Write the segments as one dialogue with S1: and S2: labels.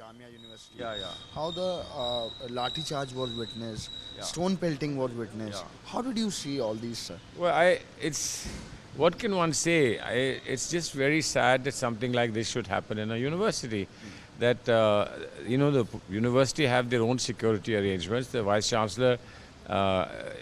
S1: Jamia University.
S2: Yeah, yeah,
S1: How the lathi charge was witnessed,
S2: yeah,
S1: stone pelting was witnessed.
S2: yeah.
S1: How did you see all these, sir?
S2: Well, it's, what can one say? It's just very sad that something like this should happen in a university. That, the university have their own security arrangements. The vice chancellor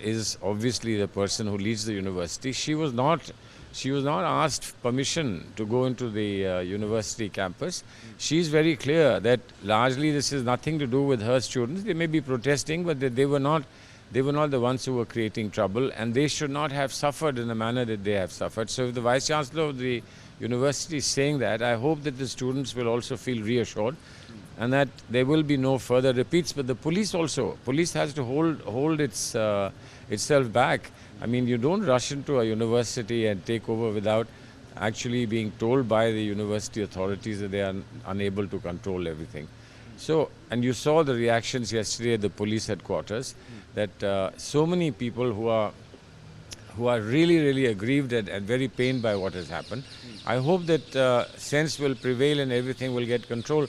S2: is obviously the person who leads the university. She was not asked permission to go into the university campus. She's very clear that largely this is nothing to do with her students. They may be protesting, but they were not the ones who were creating trouble, and they should not have suffered in the manner that they have suffered. So if the Vice Chancellor of the university is saying that, I hope that the students will also feel reassured and that there will be no further repeats. But the police has to hold itself back. I mean, you don't rush into a university and take over without actually being told by the university authorities that they are unable to control everything. So, and you saw the reactions yesterday at the police headquarters, that so many people who are really, really aggrieved and very pained by what has happened. I hope that sense will prevail and everything will get control.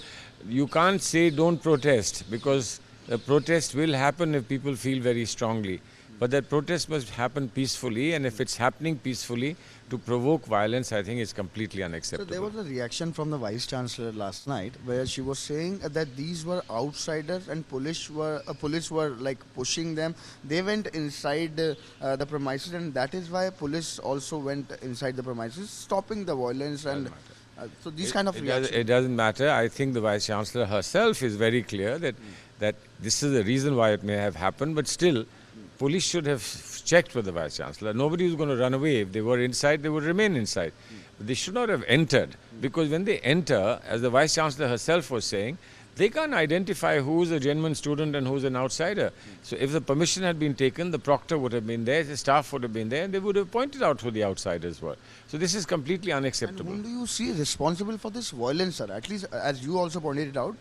S2: You can't say don't protest, because the protest will happen if people feel very strongly. But that protest must happen peacefully, and if it's happening peacefully, to provoke violence, I think is completely
S1: So
S2: unacceptable.
S1: there was a reaction from the Vice Chancellor last night where she was saying that these were outsiders and police were like pushing them. They went inside the premises, and that is why police also went inside the premises, stopping the violence. And so these kind of reactions.
S2: It doesn't matter. I think the Vice Chancellor herself is very clear that this is the reason why it may have happened, but still, police should have checked with the Vice Chancellor. Nobody was going to run away. If they were inside, they would remain inside. But they should not have entered, because when they enter, as the Vice Chancellor herself was saying, they can't identify who's a genuine student and who's an outsider. So if the permission had been taken, the proctor would have been there, the staff would have been there, and they would have pointed out who the outsiders were. So this is completely
S1: And
S2: unacceptable.
S1: whom do you see responsible for this violence, sir? At least, as you also pointed it out,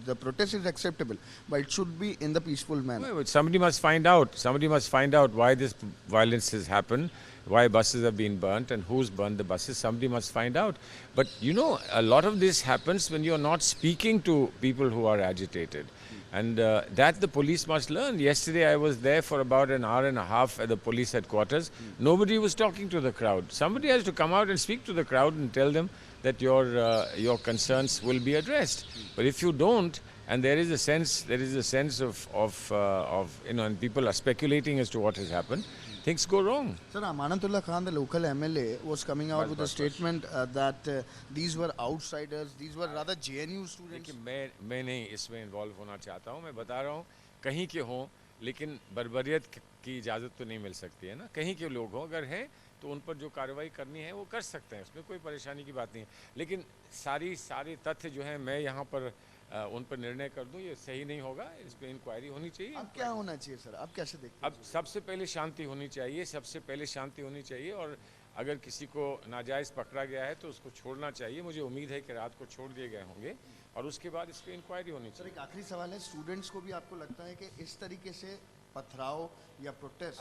S1: the protest is acceptable, but it should be in the peaceful manner.
S2: Well, somebody must find out. Somebody must find out why this violence has happened, why buses have been burnt, and who's burnt the buses. Somebody must find out. But a lot of this happens when you're not speaking to people who are agitated. And that the police must learn. Yesterday I was there for about an hour and a half at the police headquarters. Nobody was talking to the crowd. Somebody has to come out and speak to the crowd and tell them that your concerns will be addressed. But if you don't, and there is a sense of and people are speculating as to what has happened, things go wrong.
S1: Sir, Amanatullah Khan, the local MLA, was coming out with a statement that these were outsiders, these were rather JNU students.
S2: देखिए, मैं नहीं इसमें involve होना चाहता हूँ. मैं बता रहा हूँ, कहीं के हों, लेकिन बर्बरियत की इजाज़त तो नहीं मिल सकती है ना. कहीं के लोग हों, अगर हैं तो उन पर जो कार्रवाई करनी है वो कर सकते हैं, उसमें कोई परेशानी की बात नहीं है. लेकिन सारे तथ्य जो हैं मैं यहाँ पर उन पर निर्णय कर दूं, ये सही नहीं होगा. इस पर इंक्वायरी होनी चाहिए.
S1: अब क्या होना चाहिए सर? आप कैसे देखते हैं?
S2: अब सबसे पहले शांति होनी चाहिए, और अगर किसी को नाजायज़ पकड़ा गया है तो उसको छोड़ना चाहिए. मुझे उम्मीद है कि रात को छोड़ दिए गए होंगे, और उसके बाद इस पर इंक्वायरी होनी
S1: सर,
S2: चाहिए.
S1: एक आखिरी सवाल है, स्टूडेंट्स को भी आपको लगता है कि इस तरीके से पथराव या प्रोटेस्ट?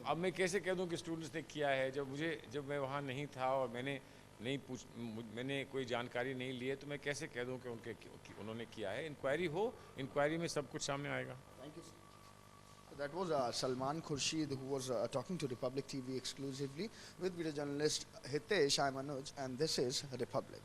S2: अब मैं कैसे कह दूं कि स्टूडेंट्स ने किया है, जब मैं वहाँ नहीं था और मैंने कोई जानकारी नहीं ली है, तो मैं कैसे कह दूं कि उन्होंने किया है. इंक्वायरी में सब कुछ सामने आएगा.
S1: Thank you, sir. So that was Salman Khurshid, who was talking to Republic TV exclusively with video journalist Hitesh. I'm Anuj, and this is Republic.